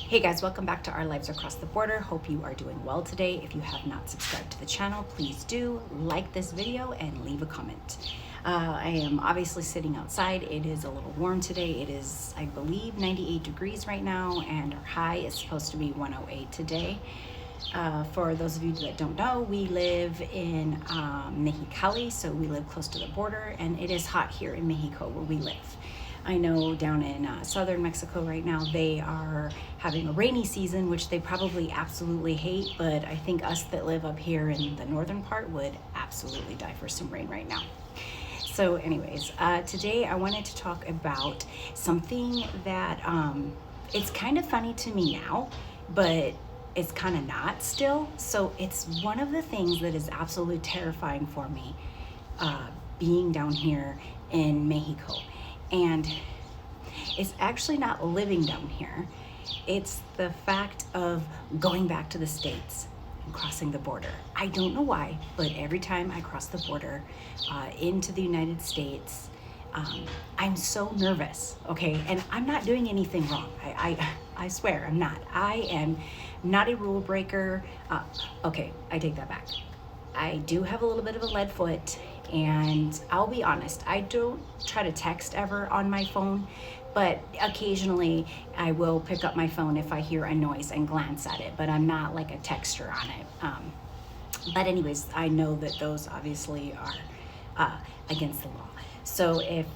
Hey guys, welcome back to Our Lives Across the Border. Hope you are doing well today. If you have not subscribed to the channel, please do like this video and leave a comment. I am obviously sitting outside. It is a little warm today. It is, I believe, 98 degrees right now, and our high is supposed to be 108 today. For those of you that don't know, we live in Mexicali, so we live close to the border, and it is hot here in Mexico where we live. I know down in southern Mexico right now, they are having a rainy season, which they probably absolutely hate, but I think us that live up here in the northern part would absolutely die for some rain right now. So anyways, today I wanted to talk about something that it's kind of funny to me now, but it's kind of not still. So it's one of the things that is absolutely terrifying for me being down here in Mexico. And it's actually not living down here. It's the fact of going back to the States and crossing the border. I don't know why, but every time I cross the border into the United States, I'm so nervous, okay? And I'm not doing anything wrong. I swear I'm not. I am not a rule breaker. Okay, I take that back. I do have a little bit of a lead foot, and I'll be honest, I don't try to text ever on my phone, but occasionally I will pick up my phone if I hear a noise and glance at it, but I'm not like a texter on it. But anyways, I know that those obviously are against the law. So if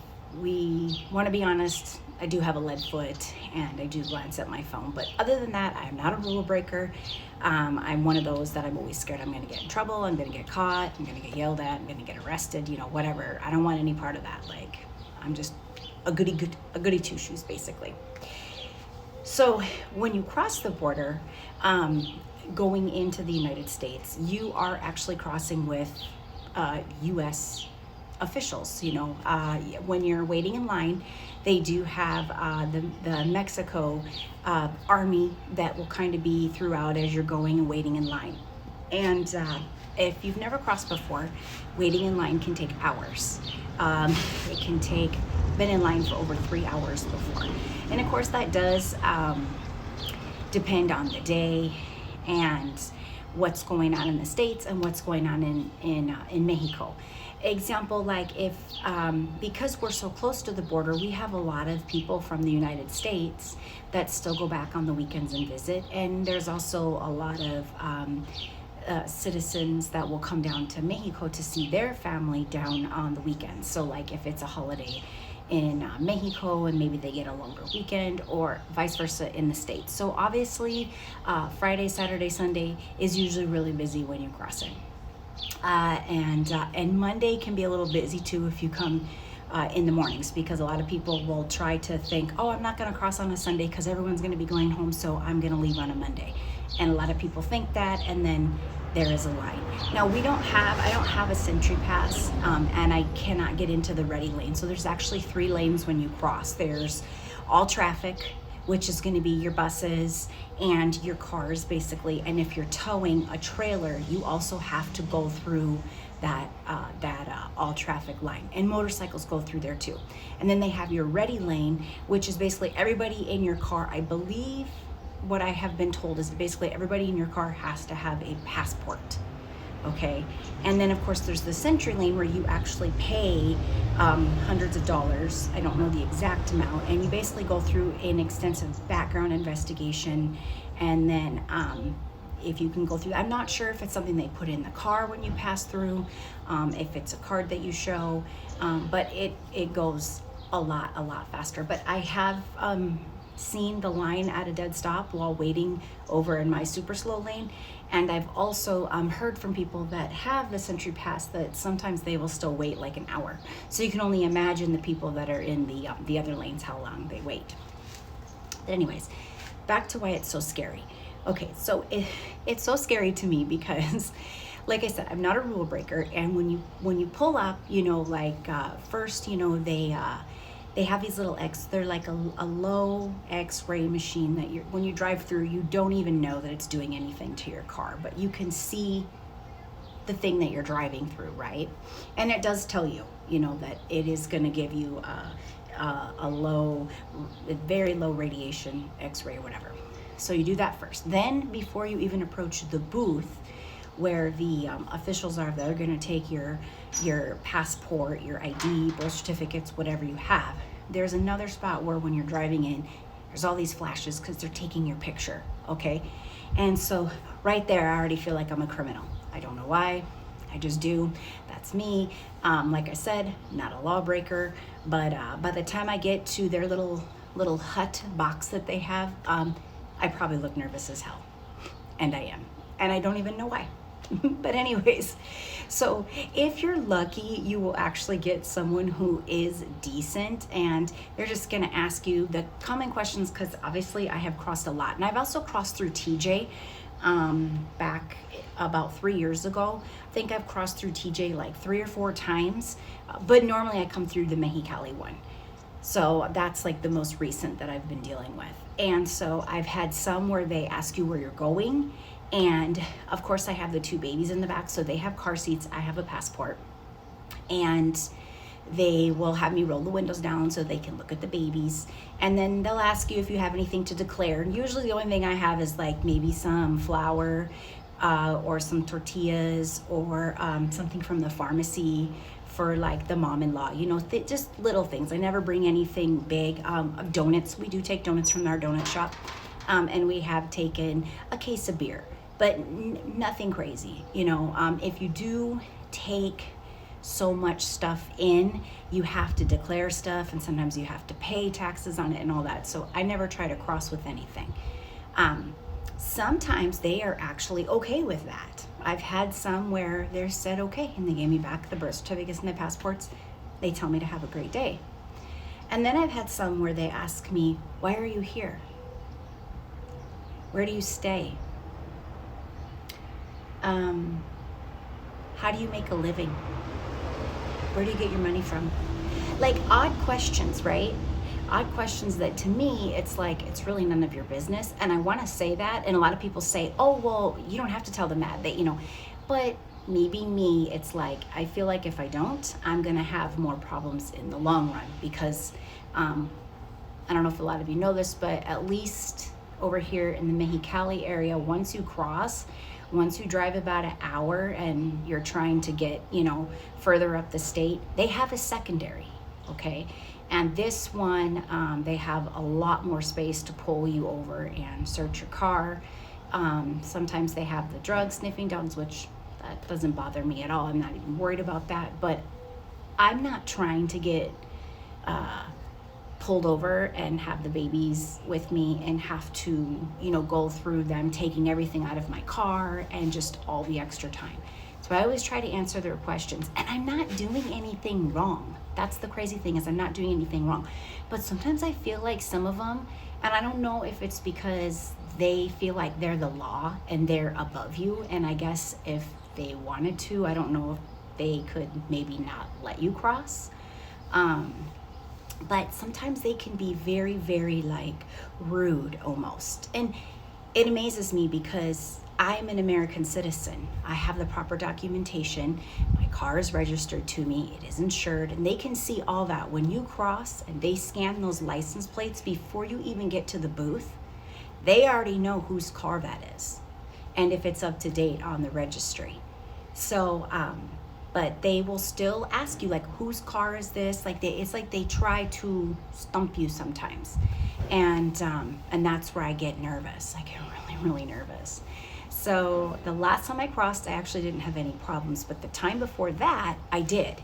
we want to be honest, I do have a lead foot and I do glance at my phone, but other than that, I am not a rule breaker. I'm one of those that I'm always scared I'm going to get in trouble, I'm going to get caught, I'm going to get yelled at, I'm going to get arrested, you know, whatever. I don't want any part of that. Like, I'm just a goody two shoes, basically. So when you cross the border, going into the United States, you are actually crossing with U.S. officials. You know, when you're waiting in line, they do have the Mexico army that will kind of be throughout as you're going and waiting in line. And if you've never crossed before, waiting in line can take hours. It can take, been in line for over 3 hours before. And of course that does depend on the day and what's going on in the States and what's going on in Mexico. Example, like if, because we're so close to the border, we have a lot of people from the United States that still go back on the weekends and visit. And there's also a lot of citizens that will come down to Mexico to see their family down on the weekends. So like if it's a holiday in Mexico and maybe they get a longer weekend, or vice versa in the States. So obviously Friday, Saturday, Sunday is usually really busy when you're crossing. And Monday can be a little busy too if you come in the mornings, because a lot of people will try to think, oh, I'm not going to cross on a Sunday because everyone's going to be going home, so I'm going to leave on a Monday. And a lot of people think that, and then there is a line. Now I don't have a Sentry Pass, and I cannot get into the ready lane. So there's actually 3 lanes when you cross. There's all traffic, which is going to be your buses and your cars basically. And if you're towing a trailer, you also have to go through that all traffic line, and motorcycles go through there too. And then they have your ready lane, which is basically everybody in your car. I believe what I have been told is basically everybody in your car has to have a passport. Okay, and then of course there's the Sentry lane where you actually pay hundreds of dollars, I don't know the exact amount, and you basically go through an extensive background investigation. And then if you can go through, I'm not sure if it's something they put in the car when you pass through, if it's a card that you show, but it goes a lot faster. But I have seen the line at a dead stop while waiting over in my super slow lane. And I've also heard from people that have the Sentry Pass that sometimes they will still wait like an hour. So you can only imagine the people that are in the other lanes, how long they wait. But anyways, back to why it's so scary. Okay, so it's so scary to me because, like I said, I'm not a rule breaker. And when you pull up, you know, like first, you know, they have these little they're like a low X-ray machine that when you drive through, you don't even know that it's doing anything to your car, but you can see the thing that you're driving through, right? And it does tell you, you know, that it is going to give you a very low radiation X-ray or whatever. So you do that first. Then before you even approach the booth where the officials are that are going to take your passport, your ID, birth certificates, whatever you have, there's another spot where when you're driving in, there's all these flashes because they're taking your picture, okay? And so right there, I already feel like I'm a criminal. I don't know why, I just do. That's me. Like I said, not a lawbreaker, but by the time I get to their little hut box that they have, I probably look nervous as hell, and I am, and I don't even know why. But anyways, so if you're lucky, you will actually get someone who is decent, and they're just gonna ask you the common questions, because obviously I have crossed a lot, and I've also crossed through TJ back about 3 years ago. I think I've crossed through TJ like 3 or 4 times, but normally I come through the Mexicali one. So that's like the most recent that I've been dealing with. And so I've had some where they ask you where you're going. And of course I have the 2 babies in the back, so they have car seats, I have a passport. And they will have me roll the windows down so they can look at the babies. And then they'll ask you if you have anything to declare. And usually the only thing I have is like maybe some flour or some tortillas or something from the pharmacy for like the mom-in-law, you know, just little things. I never bring anything big. Donuts, we do take donuts from our donut shop. And we have taken a case of beer, but nothing crazy. You know, if you do take so much stuff in, you have to declare stuff, and sometimes you have to pay taxes on it and all that. So I never try to cross with anything. Sometimes they are actually okay with that. I've had some where they're said okay, and they gave me back the birth certificates and the passports. They tell me to have a great day. And then I've had some where they ask me, why are you here? Where do you stay? How do you make a living? Where do you get your money from? Like odd questions, right? Odd questions that to me, it's like, it's really none of your business. And I want to say that. And a lot of people say, oh, well, you don't have to tell them that, you know, but me being me, it's like, I feel like if I don't, I'm going to have more problems in the long run because, I don't know if a lot of you know this, but at least over here in the Mexicali area, once you drive about an hour and you're trying to get, you know, further up the state, they have a secondary, okay? And this one, they have a lot more space to pull you over and search your car. Sometimes they have the drug sniffing dogs, which that doesn't bother me at all. I'm not even worried about that, but I'm not trying to get pulled over and have the babies with me and have to, you know, go through them taking everything out of my car and just all the extra time. So I always try to answer their questions, and I'm not doing anything wrong. That's the crazy thing, is I'm not doing anything wrong. But sometimes I feel like some of them, and I don't know if it's because they feel like they're the law and they're above you, and I guess if they wanted to, I don't know if they could maybe not let you cross. But sometimes they can be very, very like rude almost. And it amazes me because I'm an American citizen. I have the proper documentation. My car is registered to me. It is insured, and they can see all that. When you cross and they scan those license plates before you even get to the booth, they already know whose car that is and if it's up to date on the registry. So, but they will still ask you, like, whose car is this? Like, it's like they try to stump you sometimes. And that's where I get nervous. I get really, really nervous. So the last time I crossed, I actually didn't have any problems, but the time before that, I did.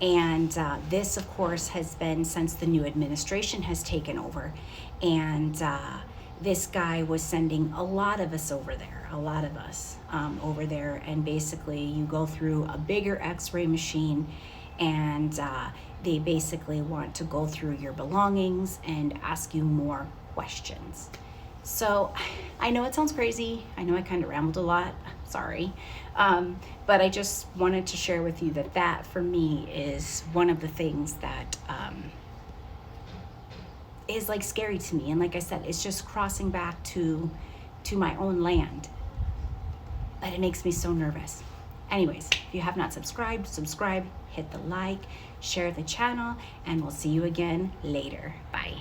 And this, of course, has been since the new administration has taken over. And this guy was sending a lot of us over there, over there. And basically, you go through a bigger x-ray machine, and they basically want to go through your belongings and ask you more questions. So I know it sounds crazy. I know I kind of rambled a lot. Sorry. But I just wanted to share with you that for me is one of the things that is like scary to me. And like I said, it's just crossing back to my own land. But it makes me so nervous. Anyways, if you have not subscribed, subscribe, hit the like, share the channel, and we'll see you again later. Bye.